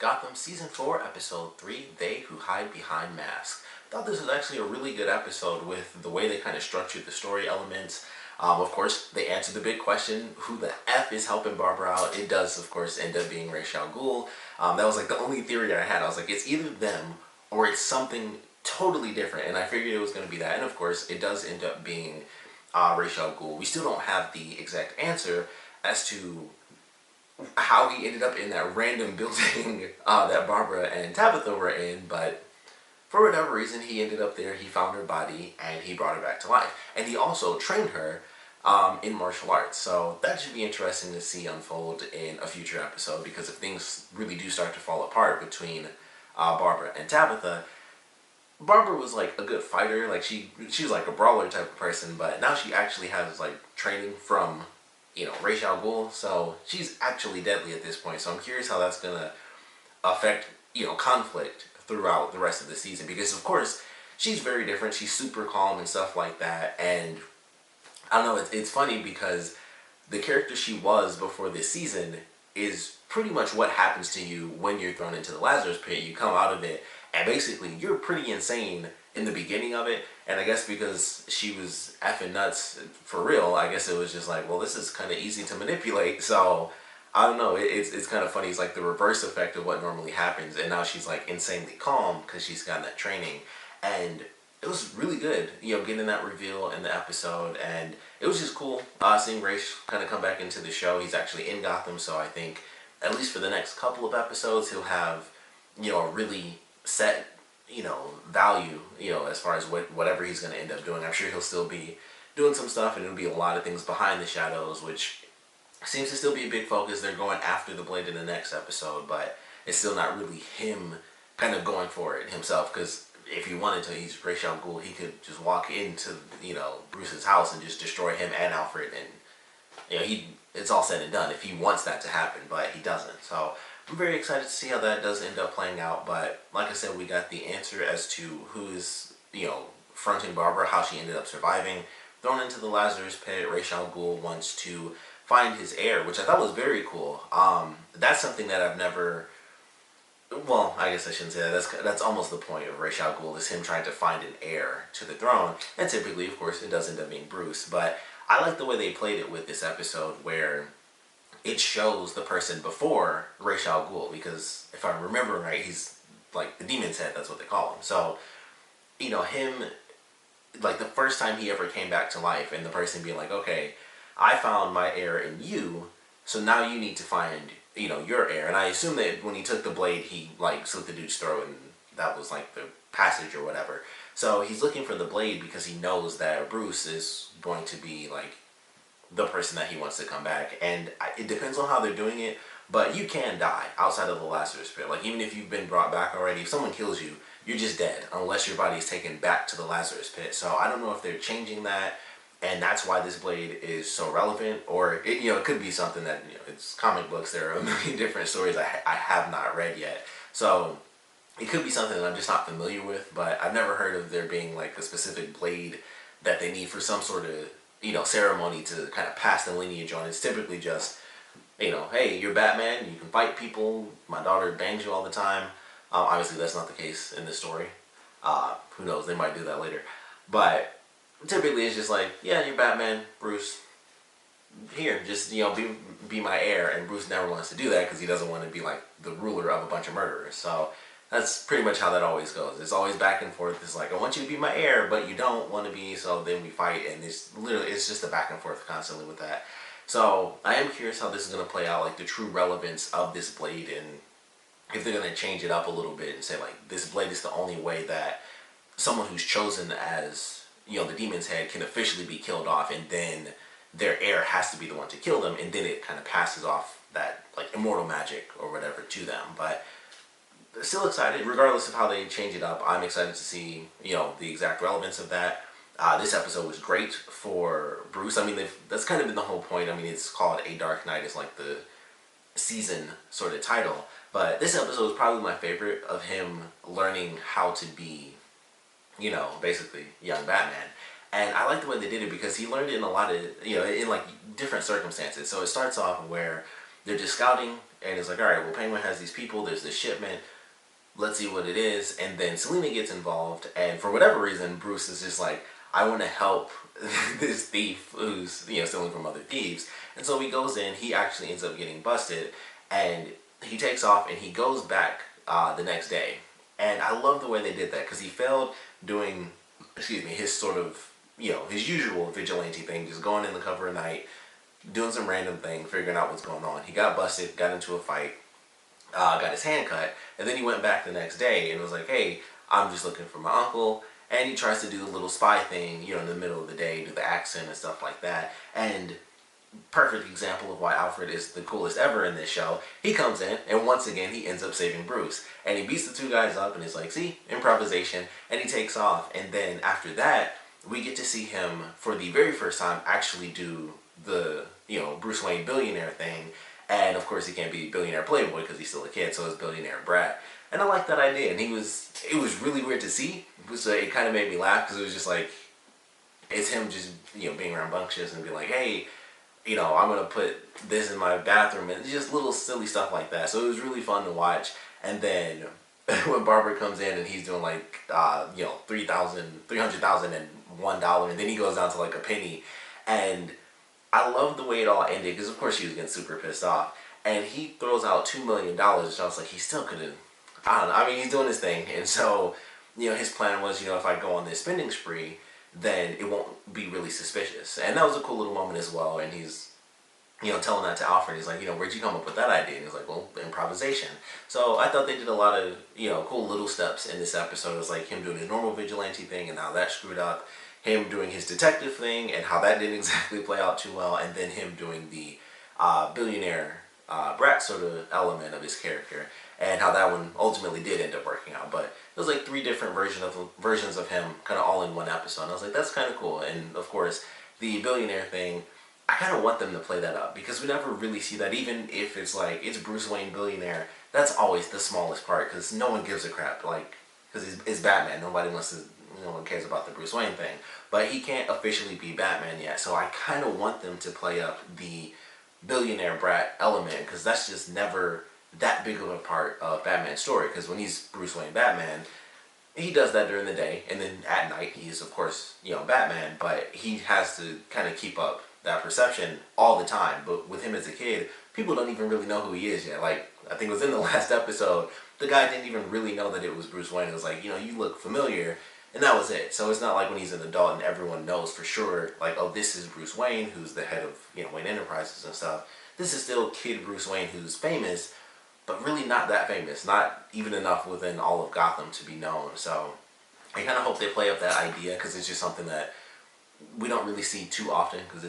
Gotham Season 4, Episode 3, They Who Hide Behind Masks. I thought this was actually a really good episode with the way they kind of structured the story elements. Of course, they answered the big question, who the F is helping Barbara out? It does, of course, end up being Ra's al Ghul. That was like the only theory I had. I was like, it's either them or it's something totally different. And I figured it was going to be that. And of course, it does end up being Ra's al Ghul. We still don't have the exact answer as to how he ended up in that random building that Barbara and Tabitha were in, but for whatever reason he ended up there. He found her body and he brought her back to life, and he also trained her in martial arts. So that should be interesting to see unfold in a future episode, because if things really do start to fall apart between Barbara and Tabitha, Barbara was like a good fighter, like she was like a brawler type of person, but now she actually has like training from Ra's al Ghul, so she's actually deadly at this point. So I'm curious how that's gonna affect, conflict throughout the rest of the season, because of course she's very different. She's super calm and stuff like that, and I don't know, it's funny because the character she was before this season is pretty much what happens to you when you're thrown into the Lazarus pit. You come out of it and basically you're pretty insane in the beginning of it, and I guess because she was effing nuts for real, I guess it was just like, well, this is kind of easy to manipulate. So I don't know, it's kind of funny. It's like the reverse effect of what normally happens, and now she's like insanely calm because she's gotten that training. And it was really good, getting that reveal in the episode, and it was just cool seeing Ra's kind of come back into the show. He's actually in Gotham, so I think at least for the next couple of episodes he'll have a really set value, as far as whatever he's going to end up doing. I'm sure he'll still be doing some stuff, and it'll be a lot of things behind the shadows, which seems to still be a big focus. They're going after the Blade in the next episode, but it's still not really him kind of going for it himself, because if he wanted to, he's Ra's al Ghul, he could just walk into Bruce's house and just destroy him and Alfred, and it's all said and done if he wants that to happen, but he doesn't. So I'm very excited to see how that does end up playing out. But like I said, we got the answer as to who is, fronting Barbara, how she ended up surviving, thrown into the Lazarus pit. Ra's al Ghul wants to find his heir, which I thought was very cool. That's something that I've never, well, I guess I shouldn't say that. That's almost the point of Ra's al Ghul, is him trying to find an heir to the throne. And typically, of course, it does end up being Bruce. But I like the way they played it with this episode, where it shows the person before Ra's al Ghul, because if I remember right, he's like the demon's head, that's what they call him. So, him, like the first time he ever came back to life, and the person being like, okay, I found my heir in you, so now you need to find, your heir. And I assume that when he took the blade, he like slit the dude's throat, and that was like the passage or whatever. So he's looking for the blade because he knows that Bruce is going to be like the person that he wants to come back. And it depends on how they're doing it, but you can die outside of the Lazarus pit. Like, even if you've been brought back already, if someone kills you, you're just dead unless your body is taken back to the Lazarus pit. So I don't know if they're changing that, and that's why this blade is so relevant, or it could be something that, it's comic books, there are a million different stories I have not read yet. So it could be something that I'm just not familiar with, but I've never heard of there being like a specific blade that they need for some sort of ceremony to kind of pass the lineage on. It's typically just, hey, you're Batman, you can fight people, my daughter bangs you all the time. Obviously that's not the case in this story. Who knows, they might do that later. But typically it's just like, yeah, you're Batman, Bruce, here, just, be my heir. And Bruce never wants to do that because he doesn't want to be like the ruler of a bunch of murderers. So that's pretty much how that always goes. It's always back and forth. It's like, I want you to be my heir, but you don't want to be, so then we fight, and it's just a back and forth constantly with that. So I am curious how this is going to play out, like the true relevance of this blade, and if they're going to change it up a little bit and say like, this blade is the only way that someone who's chosen as, the demon's head can officially be killed off, and then their heir has to be the one to kill them, and then it kind of passes off that like immortal magic or whatever to them. But still excited, regardless of how they change it up. I'm excited to see, the exact relevance of that. This episode was great for Bruce. I mean, that's kind of been the whole point. I mean, it's called A Dark Knight, is like the season sort of title. But this episode was probably my favorite, of him learning how to be, basically young Batman. And I like the way they did it because he learned it in a lot of, in like different circumstances. So it starts off where they're just scouting and it's like, all right, well, Penguin has these people, there's this shipment, let's see what it is. And then Selina gets involved, and for whatever reason, Bruce is just like, I want to help this thief who's, you know, stealing from other thieves. And so he goes in, he actually ends up getting busted, and he takes off and he goes back the next day. And I love the way they did that, because he failed doing, his sort of, you know, his usual vigilante thing, just going in the cover of night, doing some random thing, figuring out what's going on. He got busted, got into a fight, got his hand cut, and then he went back the next day and was like, hey, I'm just looking for my uncle. And he tries to do the little spy thing, you know, in the middle of the day, do the accent and stuff like that. And perfect example of why Alfred is the coolest ever in this show. He comes in, and once again, he ends up saving Bruce. And he beats the two guys up, and he's like, see, improvisation, and he takes off. And then after that, we get to see him, for the very first time, actually do the, you know, Bruce Wayne billionaire thing. And of course, he can't be billionaire playboy because he's still a kid, so it's billionaire brat. And I like that idea, and it was really weird to see. So it kind of made me laugh, because it was just like, it's him just, you know, being rambunctious and be like, hey, you know, I'm gonna put this in my bathroom, and just little silly stuff like that. So it was really fun to watch. And then when Barbara comes in and he's doing like, you know, $300,001, and then he goes down to like a penny, and I love the way it all ended, because of course she was getting super pissed off, and he throws out $2 million, which I was like, he still could have, I don't know, I mean, he's doing his thing. And so, you know, his plan was, you know, if I go on this spending spree, then it won't be really suspicious. And that was a cool little moment as well. And he's, you know, telling that to Alfred. He's like, you know, where'd you come up with that idea? And he's like, well, improvisation. So I thought they did a lot of, you know, cool little steps in this episode. It was like him doing his normal vigilante thing and how that screwed up, him doing his detective thing and how that didn't exactly play out too well, and then him doing the billionaire brat sort of element of his character, and how that one ultimately did end up working out. But it was like 3 different versions of him kind of all in one episode. And I was like, that's kind of cool. And of course, the billionaire thing, I kind of want them to play that up, because we never really see that. Even if it's like, it's Bruce Wayne billionaire, that's always the smallest part, because no one gives a crap. Like, because it's Batman. No one cares about the Bruce Wayne thing. But he can't officially be Batman yet. So I kind of want them to play up the billionaire brat element, because that's just never that big of a part of Batman's story. Because when he's Bruce Wayne Batman, he does that during the day, and then at night he's, of course, you know, Batman. But he has to kind of keep up that perception all the time. But with him as a kid, people don't even really know who he is yet. Like, I think it was in the last episode, the guy didn't even really know that it was Bruce Wayne. It was like, you know, you look familiar, and that was it. So it's not like when he's an adult and everyone knows for sure, like, oh, this is Bruce Wayne, who's the head of, you know, Wayne Enterprises and stuff. This is still kid Bruce Wayne, who's famous, but really not that famous. Not even enough within all of Gotham to be known. So I kind of hope they play up that idea, because it's just something that we don't really see too often, because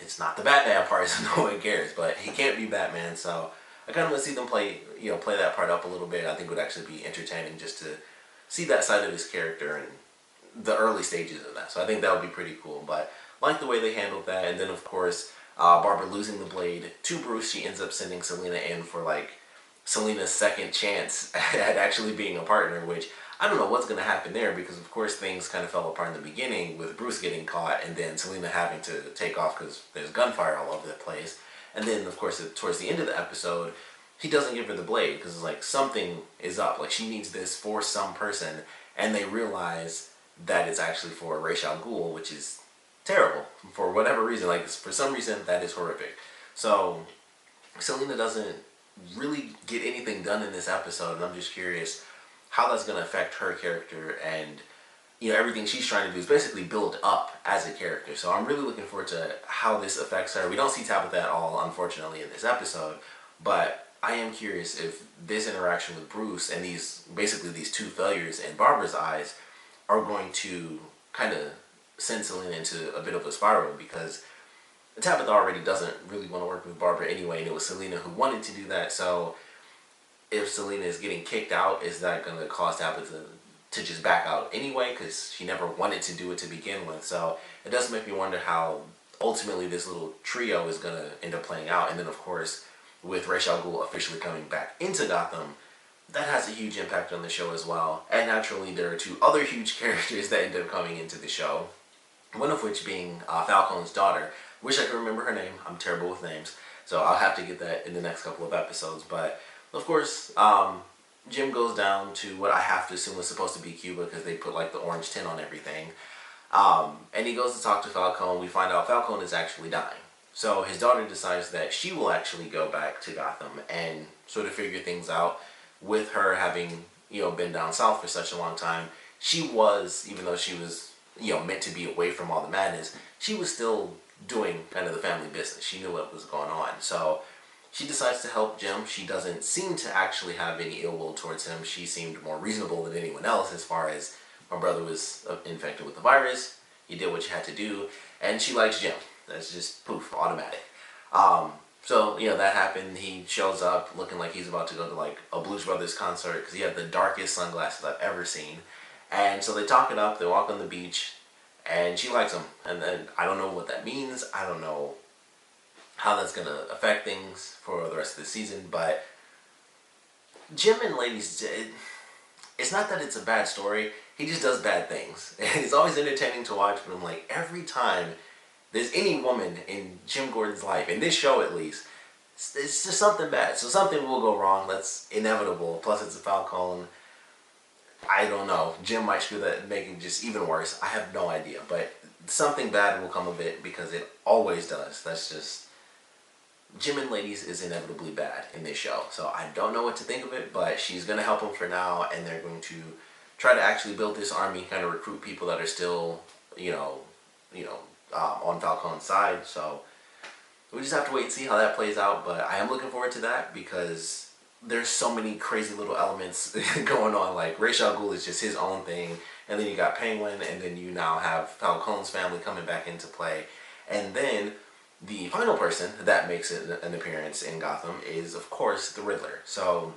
it's not the Batman part, so no one cares. But he can't be Batman, so I kind of want to see them play that part up a little bit. I think it would actually be entertaining just to see that side of his character and the early stages of that. So I think that would be pretty cool. But I like the way they handled that. And then, of course, Barbara losing the blade to Bruce, she ends up sending Selina in for, like, Selina's second chance at actually being a partner, which I don't know what's going to happen there, because of course things kind of fell apart in the beginning with Bruce getting caught and then Selina having to take off because there's gunfire all over the place. And then, of course, towards the end of the episode, he doesn't give her the blade, because it's like something is up. Like, she needs this for some person, and they realize that it's actually for Ra's al Ghul, which is terrible for whatever reason. Like, for some reason, that is horrific. So Selina doesn't really get anything done in this episode, and I'm just curious how that's going to affect her character. And, you know, everything she's trying to do is basically build up as a character. So I'm really looking forward to how this affects her. We don't see Tabitha at all, unfortunately, in this episode, but I am curious if this interaction with Bruce and these 2 failures in Barbara's eyes are going to kind of send Selina into a bit of a spiral, because Tabitha already doesn't really want to work with Barbara anyway, and it was Selina who wanted to do that. So if Selina is getting kicked out, is that going to cause Tabitha to just back out anyway, because she never wanted to do it to begin with? So it does make me wonder how ultimately this little trio is going to end up playing out. And then, of course, with Ra's al Ghul officially coming back into Gotham, that has a huge impact on the show as well. And naturally, there are 2 other huge characters that end up coming into the show, one of which being Falcone's daughter. Wish I could remember her name. I'm terrible with names. So I'll have to get that in the next couple of episodes. But of course, Jim goes down to what I have to assume was supposed to be Cuba because they put like the orange tint on everything. And he goes to talk to Falcone. We find out Falcone is actually dying. So his daughter decides that she will actually go back to Gotham and sort of figure things out. With her having, been down south for such a long time, she was, even though she was, meant to be away from all the madness, she was still doing kind of the family business. She knew what was going on. So she decides to help Jim. She doesn't seem to actually have any ill will towards him. She seemed more reasonable than anyone else as far as my brother was infected with the virus. You did what you had to do. And she likes Jim. That's just poof, automatic. So, that happened. He shows up looking like he's about to go to like a Blues Brothers concert because he had the darkest sunglasses I've ever seen. And so they talk it up. They walk on the beach. And she likes him. And then I don't know what that means. I don't know how that's going to affect things for the rest of the season. But Jim and Ladies, it's not that it's a bad story. He just does bad things. And it's always entertaining to watch. But I'm like, every time there's any woman in Jim Gordon's life, in this show at least, it's just something bad. So something will go wrong. That's inevitable. Plus it's a Falcone. I don't know. Jim might screw that and make it just even worse. I have no idea. But something bad will come of it because it always does. That's just... Jim and Ladies is inevitably bad in this show. So I don't know what to think of it, but she's going to help him for now, and they're going to try to actually build this army, kind of recruit people that are still, on Falcone's side. So we just have to wait and see how that plays out. But I am looking forward to that because there's so many crazy little elements going on. Like Ra's al Ghul is just his own thing, and then you got Penguin, and then you now have Falcone's family coming back into play, and then the final person that makes an appearance in Gotham is, of course, the Riddler. So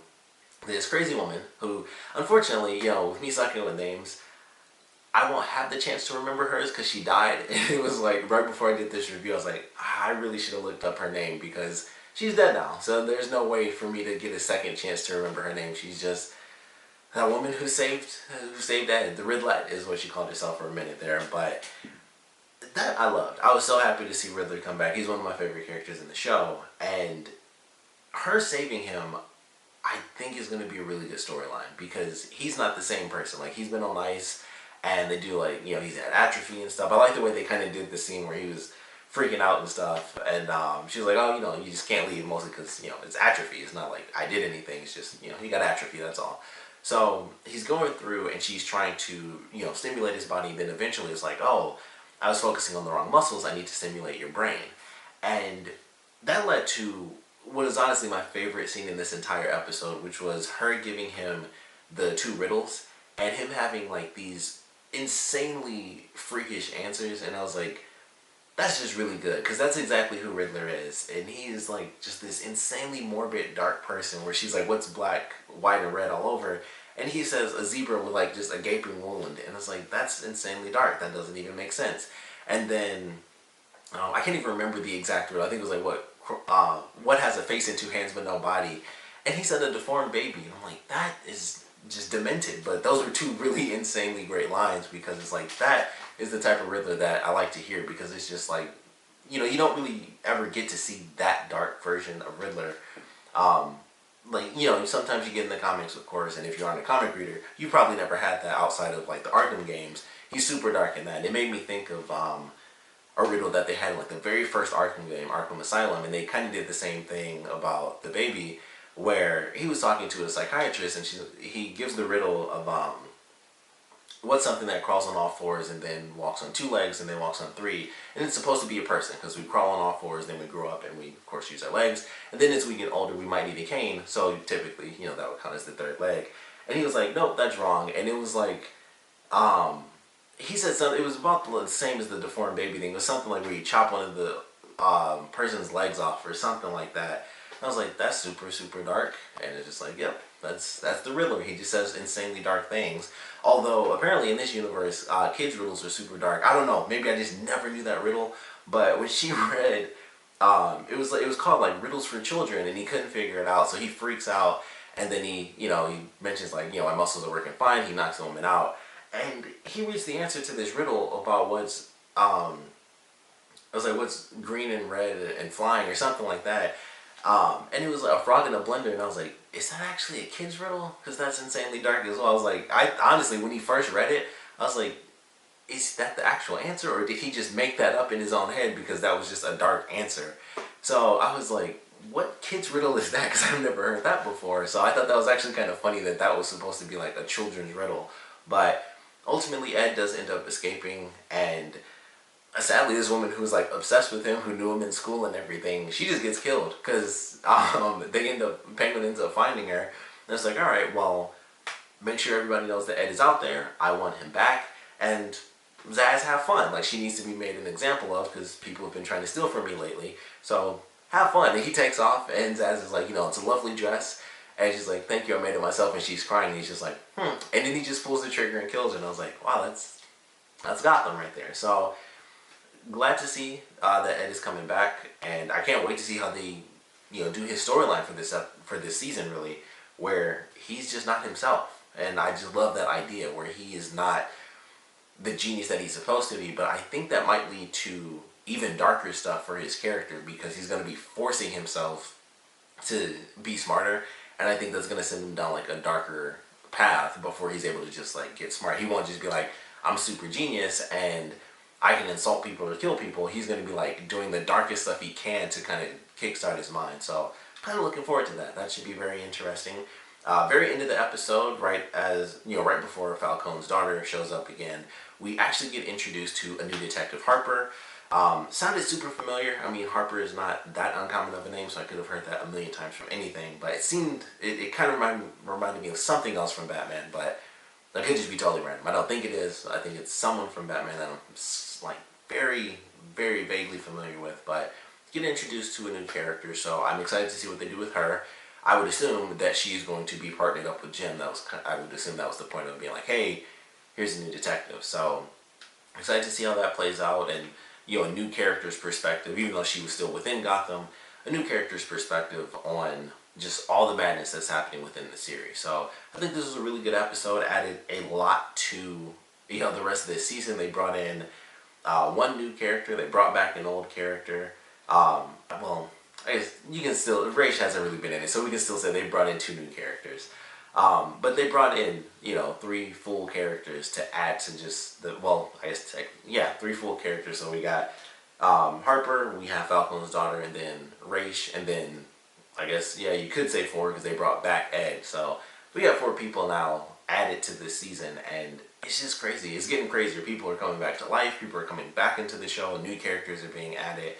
this crazy woman who, unfortunately, with me sucking with names, I won't have the chance to remember hers because she died. And it was like right before I did this review, I was like, I really should have looked up her name because she's dead now. So there's no way for me to get a second chance to remember her name. She's just that woman who saved Ed. The Riddler is what she called herself for a minute there. But that I loved. I was so happy to see Riddler come back. He's one of my favorite characters in the show. And her saving him, I think, is going to be a really good storyline because he's not the same person. Like, he's been on ice, and they do, like, he's had atrophy and stuff. I like the way they kind of did the scene where he was freaking out and stuff. And she was like, oh, you just can't leave, mostly because, it's atrophy. It's not like I did anything. It's just, he got atrophy, that's all. So he's going through, and she's trying to, stimulate his body. Then eventually it's like, oh, I was focusing on the wrong muscles. I need to stimulate your brain. And that led to what is honestly my favorite scene in this entire episode, which was her giving him the 2 riddles and him having like these insanely freakish answers. And I was like, that's just really good because that's exactly who Riddler is. And he is like just this insanely morbid, dark person where she's like, what's black, white, and red all over? And he says a zebra with like just a gaping wound. And it's like, that's insanely dark. That doesn't even make sense. And then, I can't even remember the exact riddle. I think it was like, what has a face and 2 hands but no body? And he said a deformed baby. And I'm like, that is just demented. But those are 2 really insanely great lines because it's like, that is the type of Riddler that I like to hear because it's just like, you don't really ever get to see that dark version of Riddler. Sometimes you get in the comics, of course, and if you aren't a comic reader, you probably never had that outside of like the Arkham games. He's super dark in that. And it made me think of a riddle that they had in like the very first Arkham game, Arkham Asylum, and they kind of did the same thing about the baby, where he was talking to a psychiatrist, and he gives the riddle of what's something that crawls on all 4s and then walks on 2 legs and then walks on 3, and it's supposed to be a person because we crawl on all 4s, then we grow up and we of course use our legs, and then as we get older we might need a cane, so typically that would count as the 3rd leg. And he was like, nope, that's wrong. And it was like he said something, it was about the same as the deformed baby thing. It was something like where you chop one of the person's legs off or something like that. And I was like, that's super, super dark. And it's just like, yep, that's the Riddler. He just says insanely dark things. Although, apparently in this universe, kids' riddles are super dark. I don't know, maybe I just never knew that riddle. But when she read, it was called like Riddles for Children, and he couldn't figure it out. So he freaks out, and then he mentions like, my muscles are working fine. He knocks the woman out. And he reads the answer to this riddle about what's I was like, what's green and red and flying or something like that. And it was like a frog in a blender, and I was like, is that actually a kid's riddle? Because that's insanely dark as well. I was like, I honestly, when he first read it, I was like, is that the actual answer, or did he just make that up in his own head because that was just a dark answer? So I was like, what kid's riddle is that? Because I've never heard that before. So I thought that was actually kind of funny that that was supposed to be like a children's riddle. But ultimately, Ed does end up escaping, and sadly, this woman who's like obsessed with him, who knew him in school and everything, she just gets killed because Penguin ends up finding her. And it's like, all right, well, make sure everybody knows that Ed is out there. I want him back, and Zaz, have fun. Like, she needs to be made an example of because people have been trying to steal from me lately. So have fun. And he takes off, and Zaz is like, it's a lovely dress. And she's like, thank you, I made it myself. And she's crying, and he's just like, And then he just pulls the trigger and kills her. And I was like, wow, that's Gotham right there. So glad to see that Ed is coming back, and I can't wait to see how they, do his storyline for this season, really, where he's just not himself. And I just love that idea where he is not the genius that he's supposed to be. But I think that might lead to even darker stuff for his character because he's going to be forcing himself to be smarter, and I think that's going to send him down like a darker path before he's able to just like get smart. He won't just be like, I'm super genius and I can insult people or kill people. He's going to be like doing the darkest stuff he can to kind of kickstart his mind. So kind of looking forward to that. That should be very interesting. Very end of the episode, right before Falcone's daughter shows up again, we actually get introduced to a new detective, Harper. Sounded super familiar. I mean, Harper is not that uncommon of a name, so I could have heard that a million times from anything. But it kind of reminded me of something else from Batman, but that could just be totally random. I don't think it is. I think it's someone from Batman that I'm like very, very vaguely familiar with. But get introduced to a new character, so I'm excited to see what they do with her. I would assume that she's going to be partnered up with Jim. I would assume that was the point of being like, hey, here's a new detective. So excited to see how that plays out, and a new character's perspective, even though she was still within Gotham, a new character's perspective on just all the madness that's happening within the series. So I think this was a really good episode. Added a lot to the rest of this season. They brought in one new character. They brought back an old character. I guess you can still, Raish hasn't really been in it, so we can still say they brought in two new characters. But they brought in, 3 full characters to add to just three full characters. So we got Harper, we have Falcone's daughter, and then Raish, and then I guess, you could say 4 because they brought back Ed. So we got 4 people now added to this season, and it's just crazy. It's getting crazier. People are coming back to life. People are coming back into the show. New characters are being added.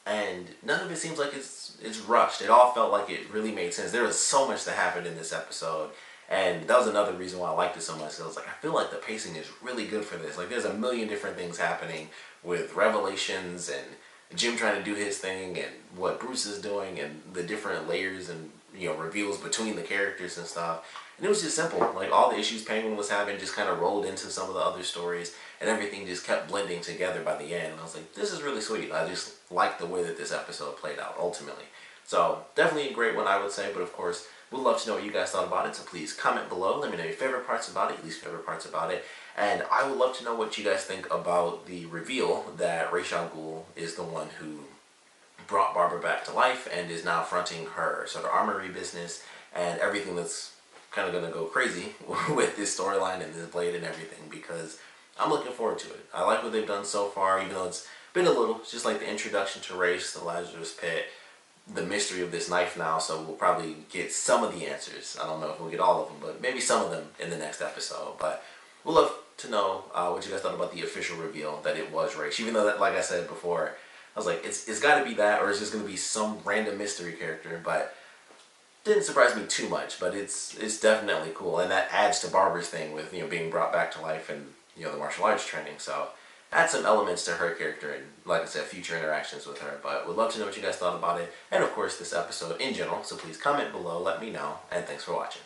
And none of it seems like it's rushed. It all felt like it really made sense. There was so much that happened in this episode. And that was another reason why I liked it so much. I was like, I feel like the pacing is really good for this. Like, there's a million different things happening with revelations and Jim trying to do his thing and what Bruce is doing and the different layers and, reveals between the characters and stuff. And it was just simple. Like, all the issues Penguin was having just kind of rolled into some of the other stories, and everything just kept blending together by the end. And I was like, this is really sweet. I just like the way that this episode played out, ultimately. So, definitely a great one, I would say. But, of course, we'd love to know what you guys thought about it. So, please comment below. Let me know your favorite parts about it, least favorite parts about it. And I would love to know what you guys think about the reveal that Ra's al Ghul is the one who brought Barbara back to life and is now fronting her sort of armory business and everything that's kind of going to go crazy with this storyline and this blade and everything, because I'm looking forward to it. I like what they've done so far, even though it's been a little, just like the introduction to Ra's, the Lazarus Pit, the mystery of this knife now, so we'll probably get some of the answers. I don't know if we'll get all of them, but maybe some of them in the next episode. But we'll love to know what you guys thought about the official reveal that it was Ra's, even though that, like I said before, I was like, it's got to be that, or it's just going to be some random mystery character. But didn't surprise me too much, but it's definitely cool, and that adds to Barbara's thing with being brought back to life and the martial arts training. So add some elements to her character and, like I said, future interactions with her. But would love to know what you guys thought about it, and of course this episode in general. So please comment below, let me know, and thanks for watching.